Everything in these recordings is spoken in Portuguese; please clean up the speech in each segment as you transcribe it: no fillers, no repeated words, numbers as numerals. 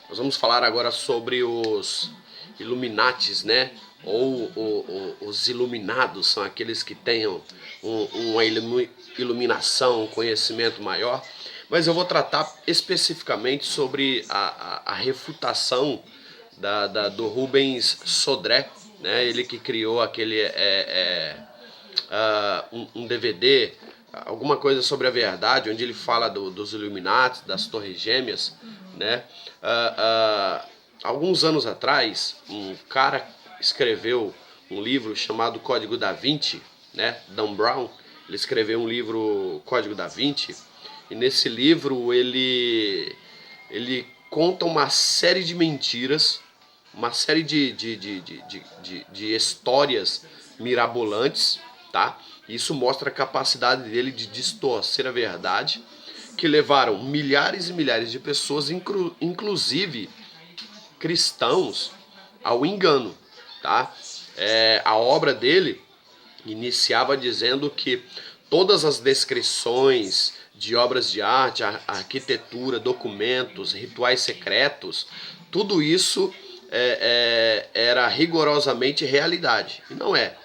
Nós vamos falar agora sobre os Illuminatis, né? Ou os iluminados, são aqueles que tenham uma iluminação, um conhecimento maior. Mas eu vou tratar especificamente sobre a refutação do Rubens Sodré, né? Ele que criou aquele um DVD, alguma coisa sobre a verdade, onde ele fala dos Illuminati, das Torres Gêmeas, né? Alguns anos atrás, um cara escreveu um livro chamado Código da Vinci, né? Dan Brown, ele escreveu um livro Código da Vinci, e nesse livro ele conta uma série de mentiras, uma série de histórias mirabolantes, tá? Isso mostra a capacidade dele de distorcer a verdade, que levaram milhares e milhares de pessoas, inclusive cristãos, ao engano, tá? A obra dele iniciava dizendo que todas as descrições de obras de arte, arquitetura, documentos, rituais secretos, tudo isso era rigorosamente realidade. E não é.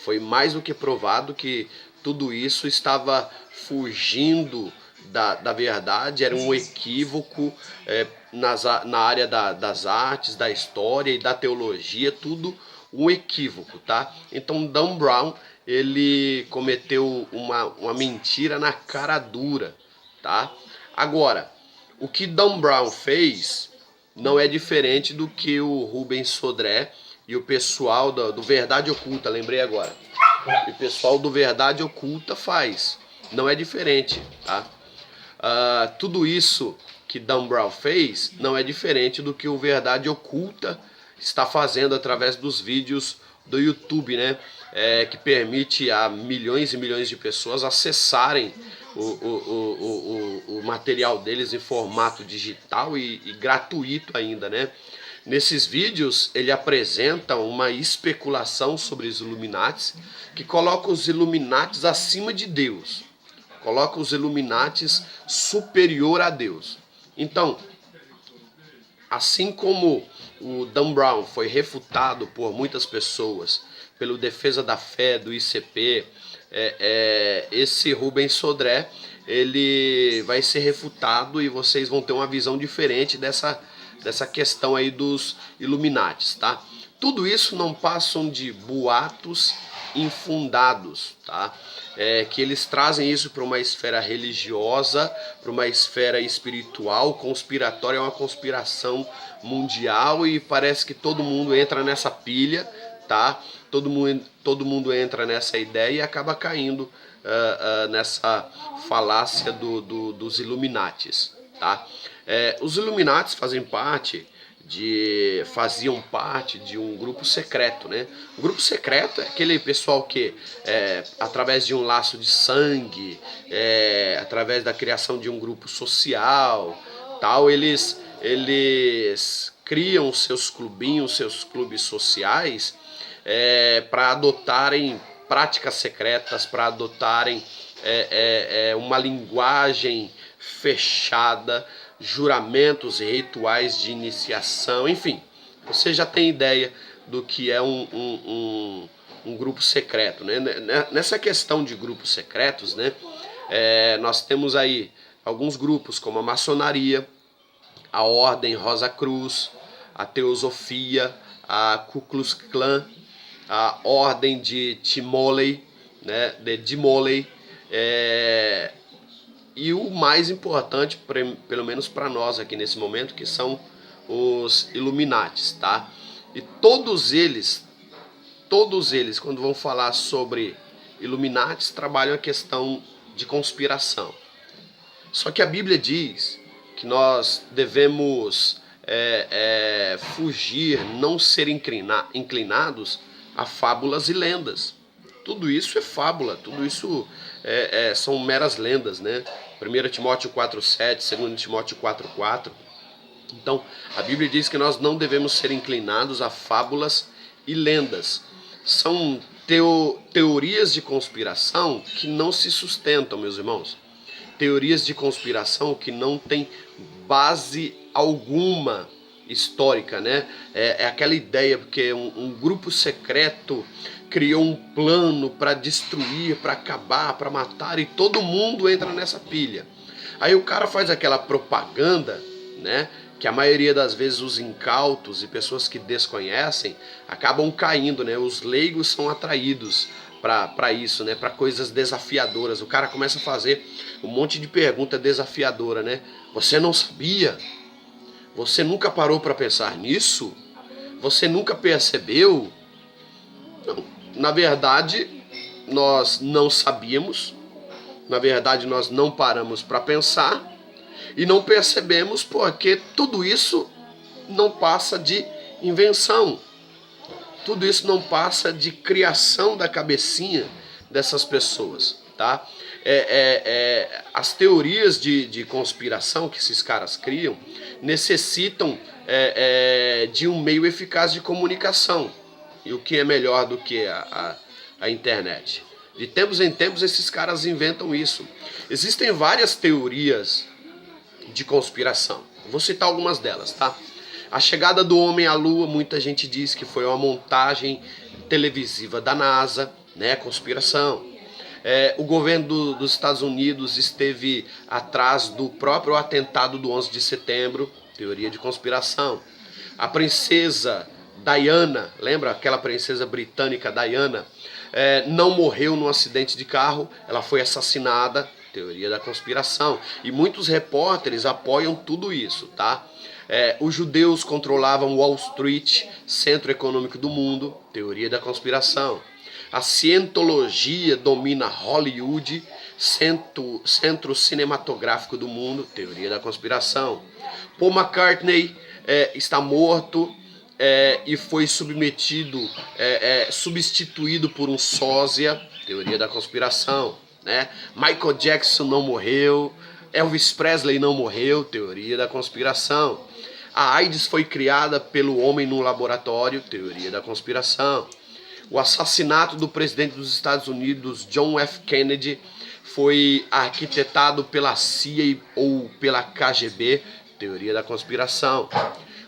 Foi mais do que provado que tudo isso estava fugindo da verdade, era um equívoco na área das artes, da história e da teologia, tudo um equívoco, tá? Então Dan Brown, ele cometeu uma mentira na cara dura, tá? Agora, o que Dan Brown fez não é diferente do que o Rubens Sodré e o pessoal do Verdade Oculta, lembrei agora. E o pessoal do Verdade Oculta faz. Não é diferente, tá? Tudo isso que Dan Brown fez não é diferente do que o Verdade Oculta está fazendo através dos vídeos do YouTube, né? Que permite a milhões e milhões de pessoas acessarem o material deles em formato digital e gratuito ainda, né? Nesses vídeos ele apresenta uma especulação sobre os Illuminatis que coloca os Illuminatis acima de Deus, coloca os Illuminatis superior a Deus. Então, assim como o Dan Brown foi refutado por muitas pessoas pelo Defesa da Fé do ICP, esse Rubens Sodré, ele vai ser refutado e vocês vão ter uma visão diferente dessa questão aí dos Illuminatis, tá? Tudo isso não passam de boatos infundados, tá? Que eles trazem isso para uma esfera religiosa, para uma esfera espiritual, conspiratória, é uma conspiração mundial e parece que todo mundo entra nessa pilha, tá? Todo mundo entra nessa ideia e acaba caindo nessa falácia dos Illuminatis, tá? Os Illuminatis faziam parte de um grupo secreto, né? O grupo secreto é aquele pessoal que, através de um laço de sangue, através da criação de um grupo social, tal, eles criam seus clubinhos, seus clubes sociais, para adotarem práticas secretas, para adotarem uma linguagem fechada, juramentos, rituais de iniciação, enfim, você já tem ideia do que é um grupo secreto, né? Nessa questão de grupos secretos, né, nós temos aí alguns grupos como a maçonaria, a Ordem Rosa Cruz, a Teosofia, a Ku Klux Klan, a Ordem de Timoley, né, de Dimoley, e o mais importante, pelo menos para nós aqui nesse momento, que são os Illuminatis, tá? E todos eles, quando vão falar sobre Illuminatis, trabalham a questão de conspiração. Só que a Bíblia diz que nós devemos fugir, não ser inclinados a fábulas e lendas. Tudo isso é fábula, tudo isso são meras lendas, né? 1 Timóteo 4,7, 2 Timóteo 4,4. Então, a Bíblia diz que nós não devemos ser inclinados a fábulas e lendas. São teorias de conspiração que não se sustentam, meus irmãos. Teorias de conspiração que não têm base alguma histórica, né? É aquela ideia, porque um grupo secreto criou um plano para destruir, para acabar, para matar, e todo mundo entra nessa pilha. Aí o cara faz aquela propaganda, né? Que a maioria das vezes os incautos e pessoas que desconhecem acabam caindo, né? Os leigos são atraídos para isso, né? Para coisas desafiadoras. O cara começa a fazer um monte de pergunta desafiadora, né? Você não sabia? Você nunca parou para pensar nisso? Você nunca percebeu? Não. Na verdade, nós não sabíamos. Na verdade, nós não paramos para pensar e não percebemos porque tudo isso não passa de invenção. Tudo isso não passa de criação da cabecinha dessas pessoas, tá? As teorias de conspiração que esses caras criam necessitam de um meio eficaz de comunicação. E o que é melhor do que a internet? De tempos em tempos esses caras inventam isso. Existem várias teorias de conspiração. Vou citar algumas delas, tá? A chegada do homem à Lua, muita gente diz que foi uma montagem televisiva da NASA, né? Conspiração. O governo dos Estados Unidos esteve atrás do próprio atentado do 11 de setembro, teoria de conspiração. A princesa Diana, lembra aquela princesa britânica Diana? Não morreu num acidente de carro, ela foi assassinada, teoria da conspiração. E muitos repórteres apoiam tudo isso, tá? Os judeus controlavam Wall Street, centro econômico do mundo, teoria da conspiração. A cientologia domina Hollywood, centro cinematográfico do mundo, teoria da conspiração. Paul McCartney está morto e foi substituído por um sósia, teoria da conspiração. Né? Michael Jackson não morreu, Elvis Presley não morreu, teoria da conspiração. A AIDS foi criada pelo homem no laboratório, teoria da conspiração. O assassinato do presidente dos Estados Unidos, John F. Kennedy, foi arquitetado pela CIA ou pela KGB, teoria da conspiração.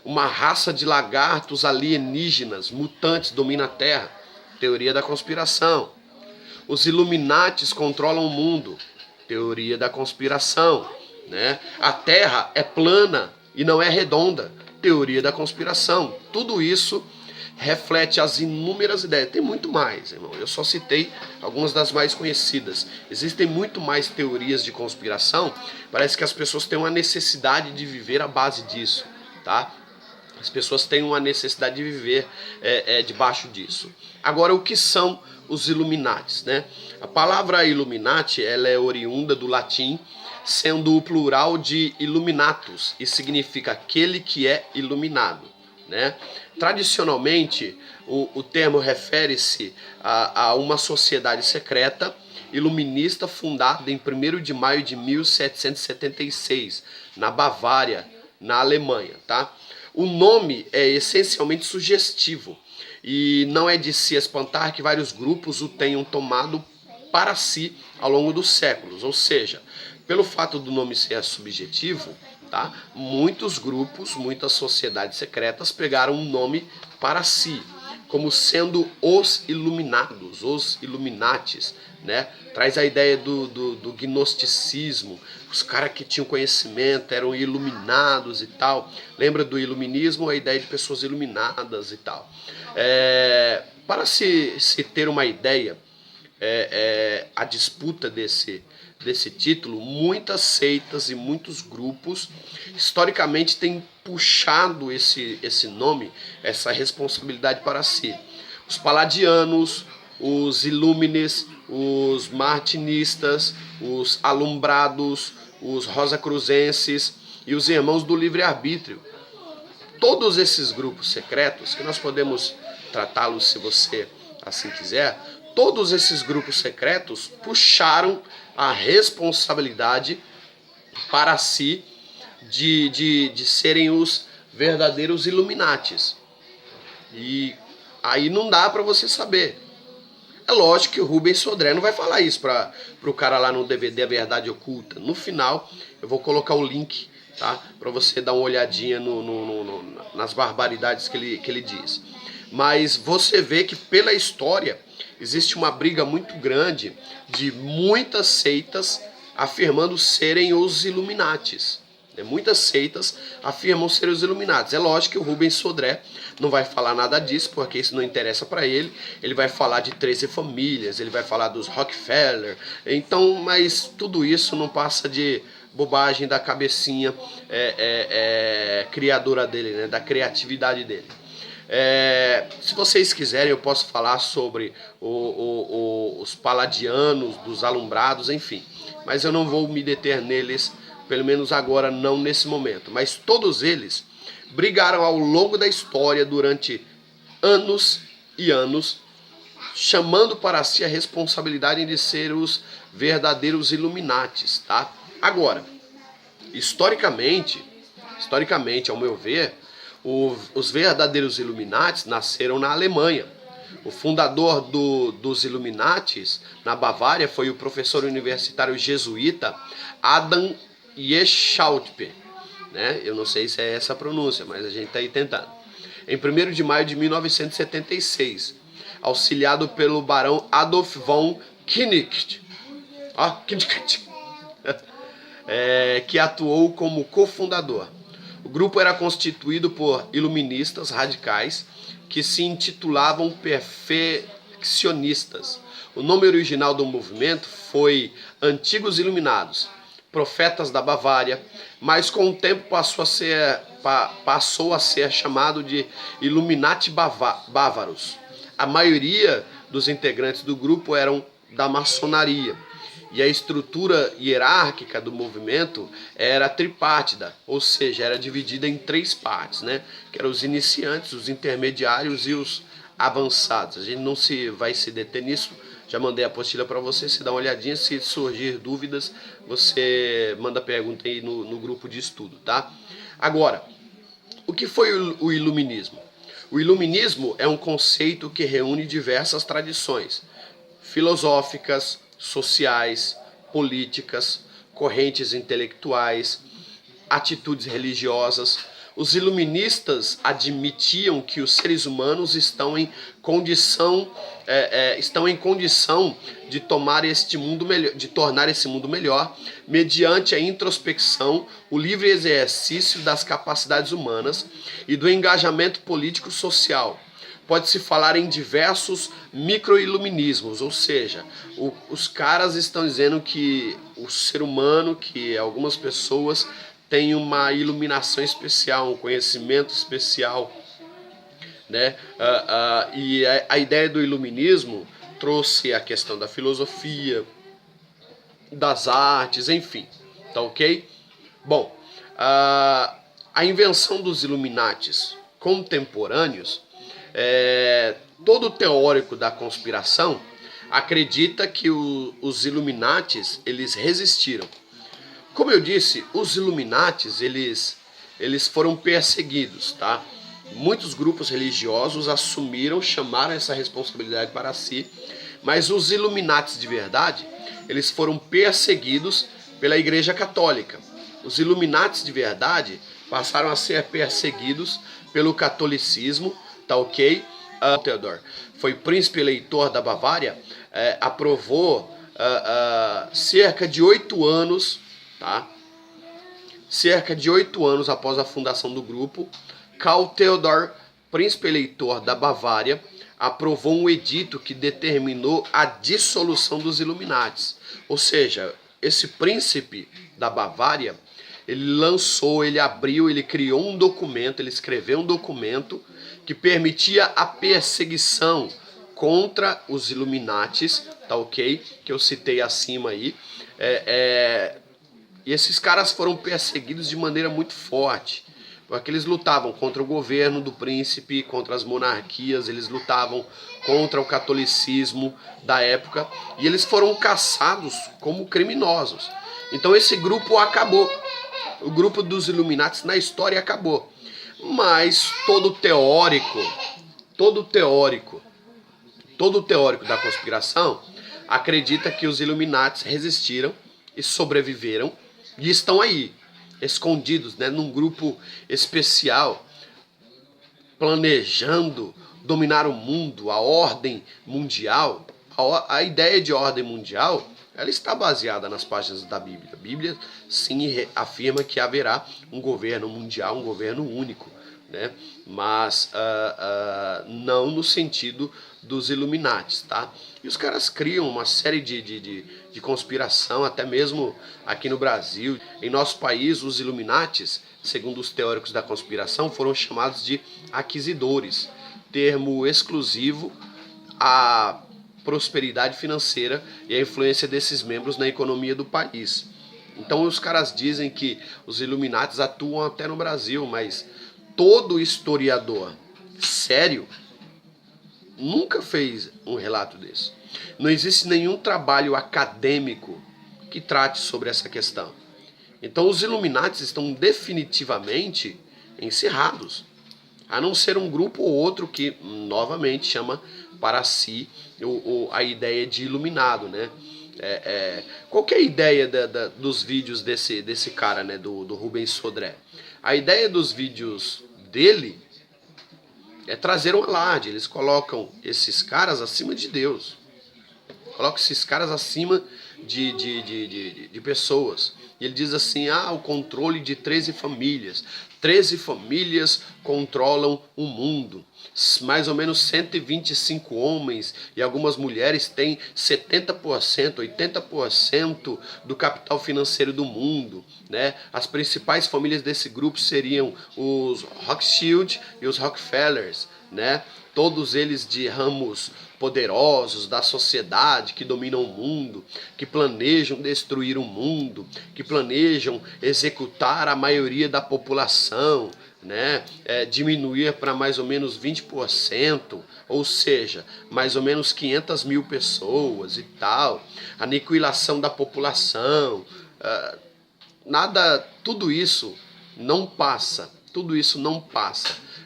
Uma raça de lagartos alienígenas, mutantes, domina a Terra, teoria da conspiração. Os Illuminatis controlam o mundo, teoria da conspiração. Né? A Terra é plana e não é redonda, teoria da conspiração. Tudo isso reflete as inúmeras ideias. Tem muito mais, irmão. Eu só citei algumas das mais conhecidas. Existem muito mais teorias de conspiração. Parece que as pessoas têm uma necessidade de viver à base disso, tá? As pessoas têm uma necessidade de viver debaixo disso. Agora, o que são os Illuminatis, né? A palavra Illuminati, ela é oriunda do latim, sendo o plural de Illuminatus, e significa aquele que é iluminado, né? Tradicionalmente, o termo refere-se a uma sociedade secreta iluminista fundada em 1º de maio de 1776, na Bavária, na Alemanha, tá? O nome é essencialmente sugestivo e não é de se espantar que vários grupos o tenham tomado para si ao longo dos séculos. Ou seja, pelo fato do nome ser subjetivo, tá? Muitos grupos, muitas sociedades secretas pegaram um nome para si, como sendo os iluminados, os Illuminatis, né? Traz a ideia do gnosticismo, os caras que tinham conhecimento eram iluminados e tal. Lembra do iluminismo, a ideia de pessoas iluminadas e tal. Para se ter uma ideia, a disputa desse título, muitas seitas e muitos grupos historicamente têm puxado esse nome, essa responsabilidade para si. Os Paladianos, os Illuminis, os Martinistas, os Alumbrados, os Rosacruzenses e os Irmãos do Livre-Arbítrio. Todos esses grupos secretos, que nós podemos tratá-los se você assim quiser, todos esses grupos secretos puxaram a responsabilidade para si de serem os verdadeiros Illuminatis. E aí não dá para você saber. É lógico que o Rubens Sodré não vai falar isso para o cara lá no DVD A Verdade Oculta. No final, eu vou colocar o link tá? Para você dar uma olhadinha nas barbaridades que ele diz. Mas você vê que pela história existe uma briga muito grande de muitas seitas afirmando serem os Illuminatis. Muitas seitas afirmam ser os Illuminatis. É lógico que o Rubens Sodré não vai falar nada disso, porque isso não interessa para ele. Ele vai falar de 13 famílias, ele vai falar dos Rockefeller. Então, mas tudo isso não passa de bobagem da cabecinha criadora dele, né, da criatividade dele. Se vocês quiserem, eu posso falar sobre os paladianos, dos alumbrados, enfim. Mas eu não vou me deter neles, pelo menos agora, não nesse momento. Mas todos eles brigaram ao longo da história durante anos e anos, chamando para si a responsabilidade de ser os verdadeiros Illuminatis, tá? Agora, historicamente, ao meu ver, os verdadeiros Illuminatis nasceram na Alemanha. O fundador dos Illuminatis na Bavária foi o professor universitário jesuíta Adam Weishaupt, né? Eu não sei se é essa a pronúncia, mas a gente está aí tentando. Em 1º de maio de 1976, auxiliado pelo barão Adolf von Knicht, que atuou como cofundador. O grupo era constituído por iluministas radicais que se intitulavam perfeccionistas. O nome original do movimento foi Antigos Iluminados, Profetas da Bavária, mas com o tempo passou a ser chamado de Illuminati Bávaros. A maioria dos integrantes do grupo eram da maçonaria, e a estrutura hierárquica do movimento era tripártida, ou seja, era dividida em 3 partes, né? Que eram os iniciantes, os intermediários e os avançados. A gente não vai se deter nisso, já mandei a apostila para você, se dá uma olhadinha, se surgir dúvidas, você manda pergunta aí no grupo de estudo, tá? Agora, o que foi o iluminismo? O iluminismo é um conceito que reúne diversas tradições filosóficas, sociais, políticas, correntes intelectuais, atitudes religiosas. Os iluministas admitiam que os seres humanos estão em condição de tornar esse mundo melhor mediante a introspecção, o livre exercício das capacidades humanas e do engajamento político-social. Pode-se falar em diversos micro-iluminismos, ou seja, os caras estão dizendo que o ser humano, que algumas pessoas têm uma iluminação especial, um conhecimento especial, né? E a ideia do iluminismo trouxe a questão da filosofia, das artes, enfim, tá ok? Bom, a invenção dos Illuminatis contemporâneos, todo teórico da conspiração acredita que os Illuminatis eles resistiram. Como eu disse, os Illuminatis eles foram perseguidos, tá? Muitos grupos religiosos chamaram essa responsabilidade para si, mas os Illuminatis de verdade, eles foram perseguidos pela Igreja Católica. Os Illuminatis de verdade passaram a ser perseguidos pelo catolicismo, tá ok? Theodor foi príncipe eleitor da Bavária, aprovou cerca de 8 anos, tá? Cerca de 8 anos após a fundação do grupo, Karl Theodor, príncipe eleitor da Bavária, aprovou um edito que determinou a dissolução dos Illuminatis. Ou seja, esse príncipe da Bavária, ele criou um documento, ele escreveu um documento que permitia a perseguição contra os Illuminatis, tá ok? Que eu citei acima aí. E esses caras foram perseguidos de maneira muito forte, porque eles lutavam contra o governo do príncipe, contra as monarquias, eles lutavam contra o catolicismo da época, e eles foram caçados como criminosos. Então esse grupo acabou. O grupo dos Illuminatis na história acabou. Mas todo teórico da conspiração acredita que os Illuminatis resistiram e sobreviveram e estão aí. escondidos, né, num grupo especial, planejando dominar o mundo, a ordem mundial. A ideia de ordem mundial, ela está baseada nas páginas da Bíblia. A Bíblia sim afirma que haverá um governo mundial, um governo único, né? Mas não no sentido dos Illuminatis, tá? E os caras criam uma série de conspiração, até mesmo aqui no Brasil. Em nosso país, os Illuminatis, segundo os teóricos da conspiração, foram chamados de aquisiadores, termo exclusivo à prosperidade financeira e à influência desses membros na economia do país. Então os caras dizem que os Illuminatis atuam até no Brasil, mas todo historiador sério nunca fez um relato desse. Não existe nenhum trabalho acadêmico que trate sobre essa questão. Então os Illuminatis estão definitivamente encerrados, a não ser um grupo ou outro que novamente chama para si a ideia de iluminado, né? Qual que é a ideia dos vídeos desse cara, né, do Rubens Sodré? A ideia dos vídeos dele é trazer um alarde. Eles colocam esses caras acima de Deus, colocam esses caras acima de pessoas. E ele diz assim, o controle de 13 famílias. 13 famílias controlam o mundo. Mais ou menos 125 homens e algumas mulheres têm 70%, 80% do capital financeiro do mundo, né? As principais famílias desse grupo seriam os Rothschild e os Rockefellers, né? Todos eles de ramos poderosos da sociedade que dominam o mundo, que planejam destruir o mundo, que planejam executar a maioria da população, né? Diminuir para mais ou menos 20%, ou seja, mais ou menos 500 mil pessoas e tal, aniquilação da população, tudo isso não passa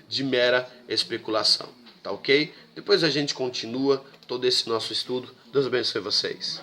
de mera especulação. Tá ok? Depois a gente continua todo esse nosso estudo. Deus abençoe vocês.